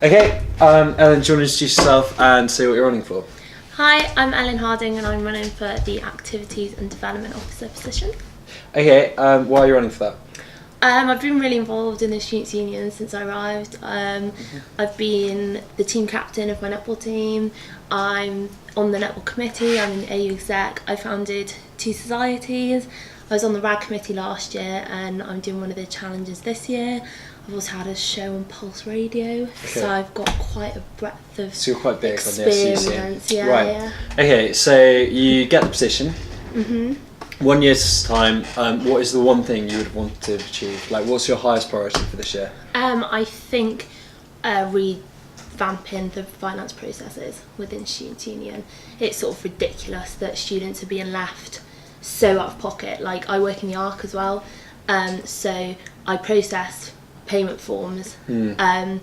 Okay, Ellen, do you want to introduce yourself and say what you're running for? Hi, I'm Elin and I'm running for the Activities and Development Officer position. Okay, why are you running for that? I've been really involved in the Students' Union since I arrived. I've been the team captain of my netball team. I'm on the netball committee, I'm in the AU exec. I founded 2 societies. I was on the RAD committee last year and I'm doing one of the challenges this year. I've also had a show on Pulse Radio, so I've got quite a breadth of So you're quite big experience. on the SESU. Yeah, right. yeah. Okay, so you get the position. 1 year's time, what is the one thing you would want to achieve? Like, what's your highest priority for this year? I think revamping the finance processes within Students' Union. It's sort of ridiculous that students are being left so out of pocket. Like, I work in the ARC as well, so I process payment forms, and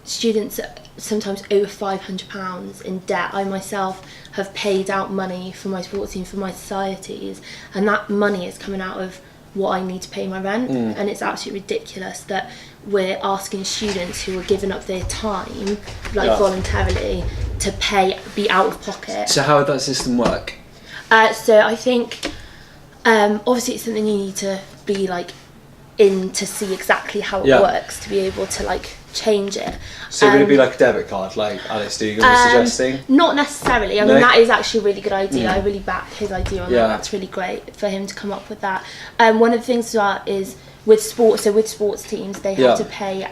students are sometimes over £500 in debt. I myself have paid out money for my sports team, for my societies, and that money is coming out of what I need to pay my rent, and it's absolutely ridiculous that we're asking students who are giving up their time, like voluntarily, to be out of pocket. So how would that system work? So I think obviously it's something you need to be like in to see exactly how it works, to be able to like change it. So would it be like a debit card, like LSESU was suggesting? Not necessarily. I mean, that is actually a really good idea. I really back his idea on that. That's really great for him to come up with that. One of the things as well is with sports. So with sports teams, they have to pay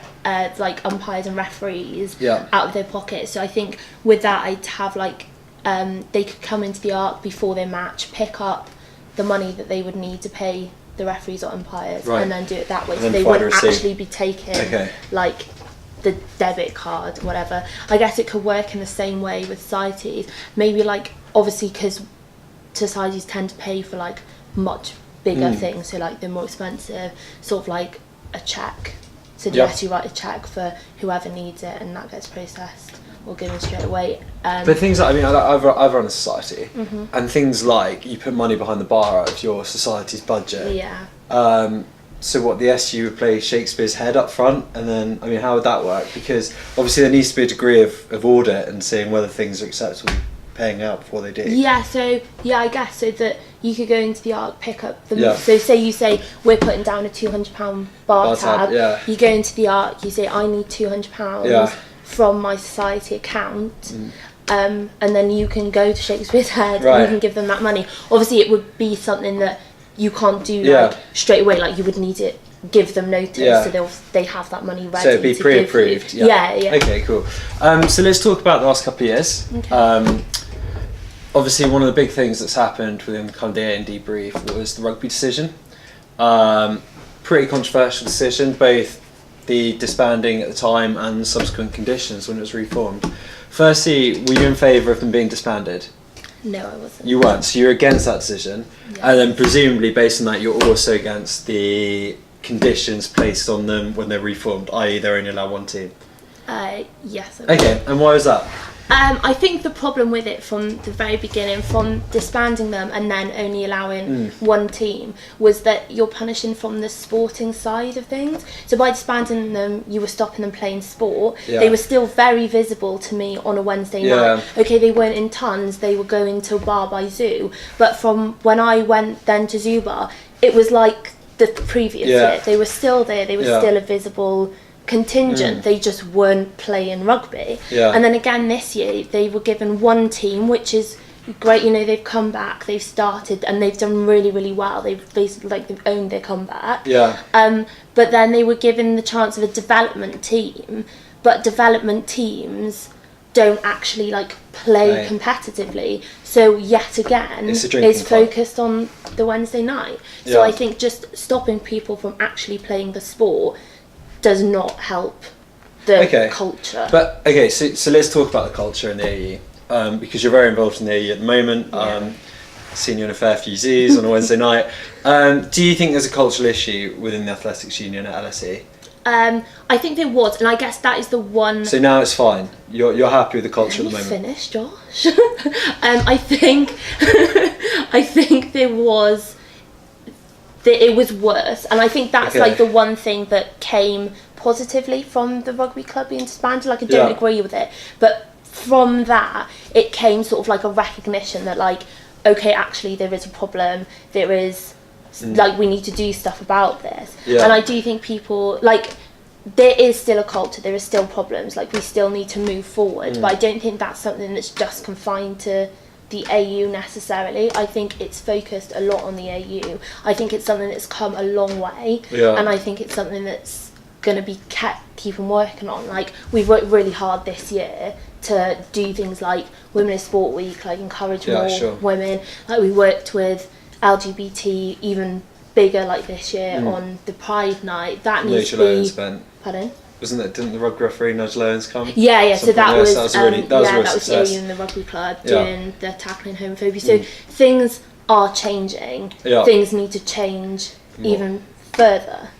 like umpires and referees out of their pocket. So I think with that, I'd have like they could come into the ARC before their match, pick up the money that they would need to pay the referees or umpires, and then do it that way. So they wouldn't actually be taking like the debit card, whatever. I guess it could work in the same way with societies. Maybe like, obviously, because societies tend to pay for like much bigger things, so like they're more expensive, sort of like a cheque. So you actually write a cheque for whoever needs it, and that gets processed or given straight away. But things like, I mean, I've run a society, and things like you put money behind the bar out of your society's budget. Yeah. So what, the SU would play Shakespeare's head up front, and then, I mean, how would that work? Because obviously there needs to be a degree of audit and seeing whether things are acceptable, paying out before they do. Yeah, so, I guess, so that you could go into the ARC, pick up the... So say we're putting down a £200 bar tab, you go into the ARC, you say, I need £200 from my society account, and then you can go to Shakespeare's head and you can give them that money. Obviously it would be something that you can't do like straight away, like you would need to give them notice, so they have that money ready. So it'd be pre-approved. Yeah. Okay, cool. So let's talk about the last couple of years. Obviously one of the big things that's happened within kind of the A&D brief was the rugby decision. Pretty controversial decision, both the disbanding at the time and subsequent conditions when it was reformed. Firstly, were you in favour of them being disbanded? No, I wasn't. You weren't, so you're against that decision, and then presumably based on that you're also against the conditions placed on them when they're reformed, i.e. they're only allowed one team? Yes. I was. Okay, and why was that? I think the problem with it from the very beginning, from disbanding them and then only allowing one team, was that you're punishing from the sporting side of things. So by disbanding them, you were stopping them playing sport. They were still very visible to me on a Wednesday night. Okay, they weren't in tons, they were going to a bar by Zoo. But from when I went then to Zoo Bar, it was like the previous year. They were still there, they were still a visible contingent, they just weren't playing rugby. And then again this year they were given one team, which is great. You know, they've come back, they've started and they've done really, really well. They've owned their comeback. But then they were given the chance of a development team, but development teams don't actually like play competitively. So yet again it's focused on the Wednesday night. So I think just stopping people from actually playing the sport does not help the culture. But so let's talk about the culture in the AE, because you're very involved in the AE at the moment. Seen you in a fair few zoos on a Wednesday night. Do you think there's a cultural issue within the athletics union at LSE? I think there was, and I guess that is the one. So now it's fine. You're happy with the culture at the moment. Finish, Josh. I think there was. It was worse, and I think that's like the one thing that came positively from the rugby club being disbanded. Like, I don't agree with it, but from that, it came sort of like a recognition that, like, okay, actually there is a problem. There is, like, we need to do stuff about this. Yeah. And I do think people, like, there is still a culture, there is still problems, like, we still need to move forward, but I don't think that's something that's just confined to the AU necessarily. I think it's focused a lot on the AU. I think it's something that's come a long way, and I think it's something that's going to be keeping working on. Like, we've worked really hard this year to do things like Women in Sport Week, like encourage more women. Like, we worked with LGBT even bigger, like this year on the Pride Night. That needs to be. Event. Pardon? Wasn't it? Didn't the rugby referee Nudge Lowndes come? Yeah. So that was that was in the rugby club doing the tackling homophobia. So things are changing. Yeah. Things need to change even further,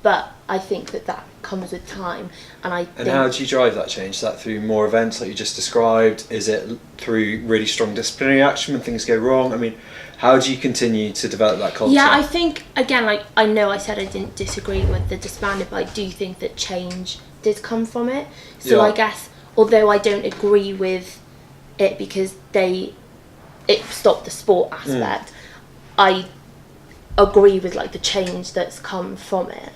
but I think that comes with time. And how do you drive that change? Is that through more events like you just described? Is it through really strong disciplinary action when things go wrong? I mean, how do you continue to develop that culture? Yeah, I think, again, like, I know I said I didn't disagree with the disbanding, but I do think that change did come from it. So I guess, although I don't agree with it because it stopped the sport aspect, I agree with, like, the change that's come from it.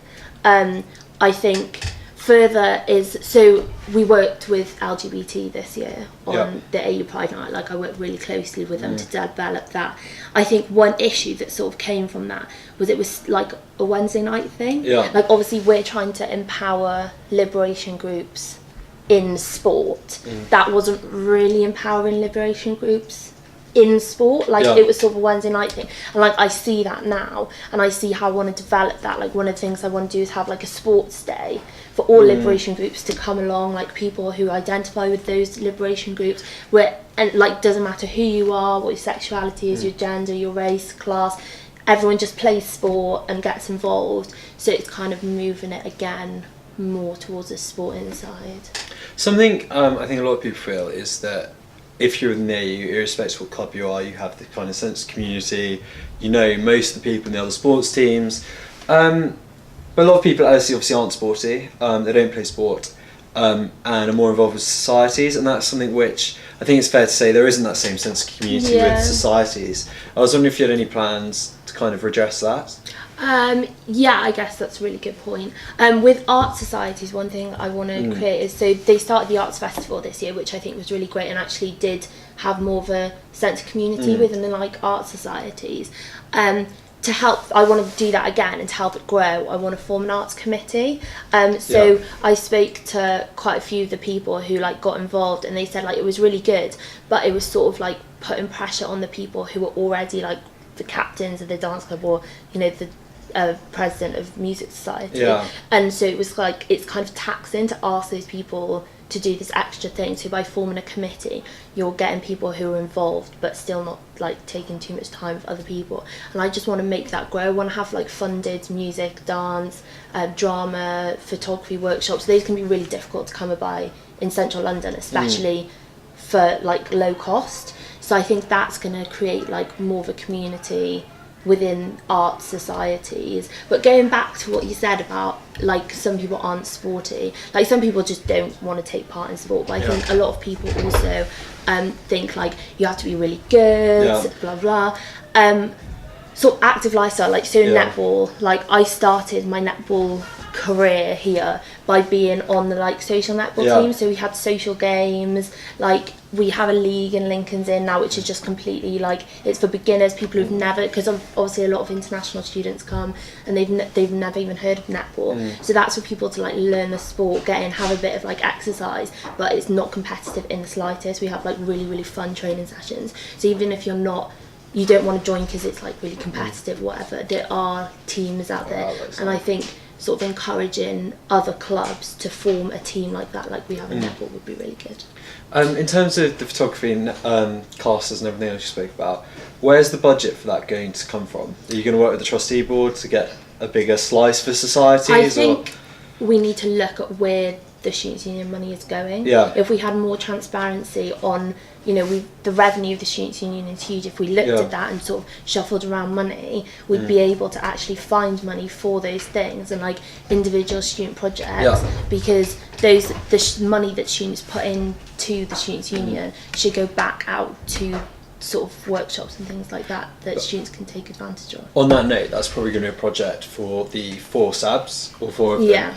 I think further is, so we worked with LGBT this year on the AU Pride Night. Like, I worked really closely with them to develop that. I think one issue that sort of came from that was it was like a Wednesday night thing. Like, obviously we're trying to empower liberation groups in sport. That wasn't really empowering liberation groups in sport. Like, it was sort of a Wednesday night thing, and like, I see that now, and I see how I want to develop that. Like, one of the things I want to do is have like a sports day for all liberation groups to come along, like people who identify with those liberation groups, and like, doesn't matter who you are, what your sexuality is, your gender, your race, class, everyone just plays sport and gets involved. So it's kind of moving it again more towards the sporting side. Something I think a lot of people feel is that if you're in the AU, irrespective of what club you are, you have the kind of sense of community. You know most of the people in the other sports teams. But a lot of people at LSE obviously aren't sporty. They don't play sport and are more involved with societies, and that's something which I think it's fair to say there isn't that same sense of community with societies. I was wondering if you had any plans to kind of redress that. Yeah, I guess that's a really good point. With art societies, one thing I want to create is, so they started the Arts Festival this year, which I think was really great and actually did have more of a sense of community within the, like, art societies. To help, I want to do that again, and to help it grow, I want to form an arts committee. I spoke to quite a few of the people who, like, got involved, and they said, like, it was really good, but it was sort of like putting pressure on the people who were already, like, the captains of the dance club, or, you know, the president of music society. And so it was like, it's kind of taxing to ask those people to do this extra thing. So by forming a committee, you're getting people who are involved but still not, like, taking too much time with other people. And I just want to make that grow. I want to have, like, funded music, dance, drama, photography workshops. Those can be really difficult to come by in central London, especially for, like, low cost. So I think that's going to create, like, more of a community within art societies. But going back to what you said about, like, some people aren't sporty, like, some people just don't want to take part in sport, but I think a lot of people also think, like, you have to be really good, blah blah. Sort of active lifestyle, like, so netball, like, I started my netball career here by being on the, like, social netball team. So we had social games, like, we have a league in Lincoln's Inn now, which is just completely, like, it's for beginners, people who've never, because obviously a lot of international students come and they've never even heard of netball. So that's for people to, like, learn the sport, get in, have a bit of, like, exercise, but it's not competitive in the slightest. We have, like, really, really fun training sessions. So even if you don't want to join because it's, like, really competitive, whatever, there are teams out there, and I think sort of encouraging other clubs to form a team like that, like we have in netball, would be really good. In terms of the photography and classes and everything else you spoke about, where's the budget for that going to come from? Are you going to work with the trustee board to get a bigger slice for societies? I think we need to look at where the Students' Union money is going. Yeah. If we had more transparency on, the revenue of the Students' Union is huge. If we looked at that and sort of shuffled around money, we'd be able to actually find money for those things and like individual student projects, because the money that students put into the Students' Union should go back out to sort of workshops and things like that students can take advantage of. On that note, that's probably going to be a project for the 4 SABs, or 4 of them. Yeah.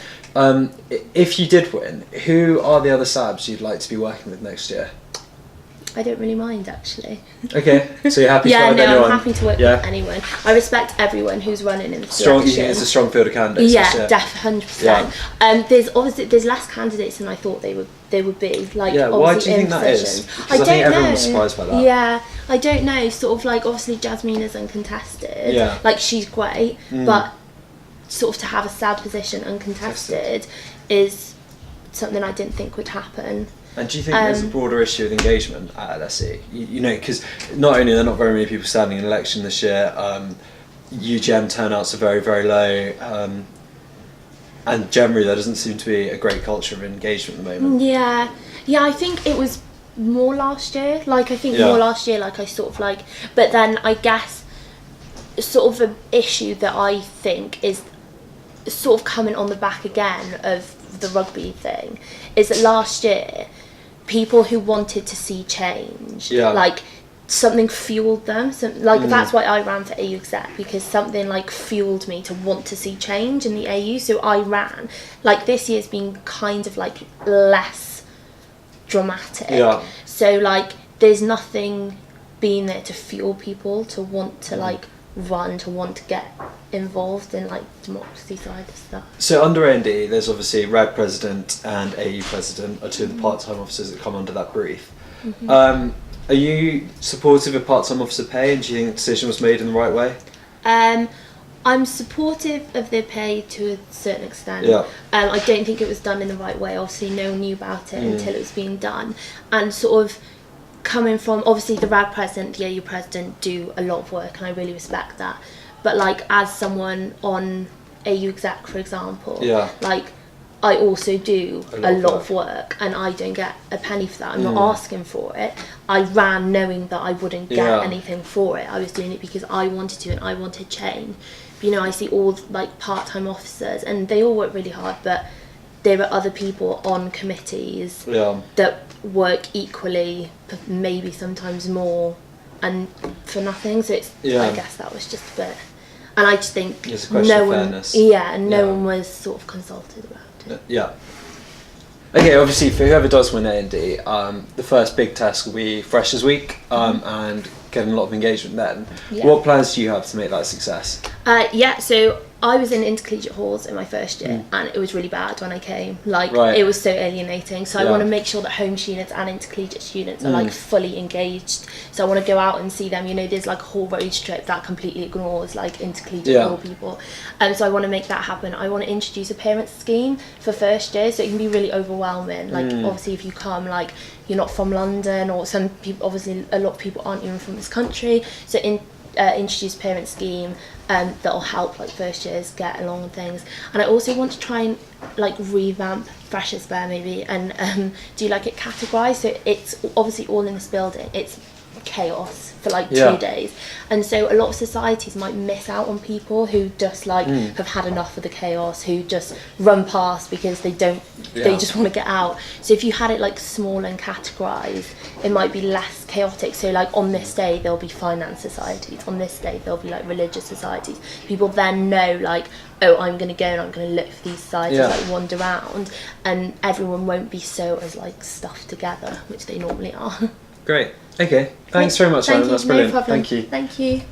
If you did win, who are the other SABs you'd like to be working with next year? I don't really mind, actually. Okay, so you're happy to work with anyone? I'm happy to work with anyone. I respect everyone who's running in the strong. You think it's a strong field of candidates? Yeah, definitely, 100%. There's less candidates than I thought they would be. Like, why do you think that is? Because I think everyone was surprised by that. Yeah, I don't know. Sort of like, obviously Jasmine is uncontested. Yeah. Like, she's great, but sort of to have a SAB position uncontested is something I didn't think would happen. And do you think there's a broader issue with engagement at LSE? Because not only are there not very many people standing in election this year, UGM turnouts are very, very low, and generally there doesn't seem to be a great culture of engagement at the moment. Yeah, I think it was more last year. Like, I think more last year, like, I sort of like... But then I guess sort of an issue that I think is sort of coming on the back again of the rugby thing is that last year people who wanted to see change, like, something fueled them. That's why I ran for AU Exec, because something like fueled me to want to see change in the AU. So I ran. Like, this year's been kind of like less dramatic. So like there's nothing being there to fuel people to want to like run, to want to get involved in like democracy side of stuff. So under A&D, there's obviously RAG president and AU president are 2 of the part-time officers that come under that brief. Are you supportive of part-time officer pay, and do you think the decision was made in the right way? I'm supportive of their pay to a certain extent. I don't think it was done in the right way. Obviously no one knew about it until it was being done, and sort of coming from, obviously the RAG president, the AU president do a lot of work, and I really respect that. But like, as someone on AU Exec, for example, like, I also do a lot of work, and I don't get a penny for that. I'm not asking for it. I ran knowing that I wouldn't get anything for it. I was doing it because I wanted to, and I wanted change. But, I see all like part-time officers, and they all work really hard, but there are other people on committees that work equally, maybe sometimes more, and for nothing. So it's, I guess that was just a bit, and I just think no one was sort of consulted about it. Okay, obviously for whoever does win A&D, the first big test will be Freshers Week, and getting a lot of engagement then. What plans do you have to make that a success? So I was in intercollegiate halls in my first year, and it was really bad when I came. Like, it was so alienating. So I want to make sure that home students and intercollegiate students are like fully engaged. So I want to go out and see them. There's like a whole road trip that completely ignores like intercollegiate hall people. So I want to make that happen. I want to introduce a parent scheme for first year, so it can be really overwhelming. Like, obviously if you come, like, you're not from London, or some people, obviously a lot of people aren't even from this country. So introduce parent scheme that'll help like first years get along with things. And I also want to try and like revamp Freshers Fair maybe, and do like it categorised, so it's obviously all in this building. It's chaos for like 2 days, and so a lot of societies might miss out on people who just like have had enough of the chaos, who just run past because they just want to get out. So if you had it like small and categorised, it might be less chaotic. So like on this day there'll be finance societies, on this day there'll be like religious societies. People then know like, oh, I'm going to go and I'm going to look for these societies, like wander around, and everyone won't be so as like stuffed together, which they normally are. Great. Okay. Thanks very much, Elin. That's brilliant. No problem. Thank you. Thank you.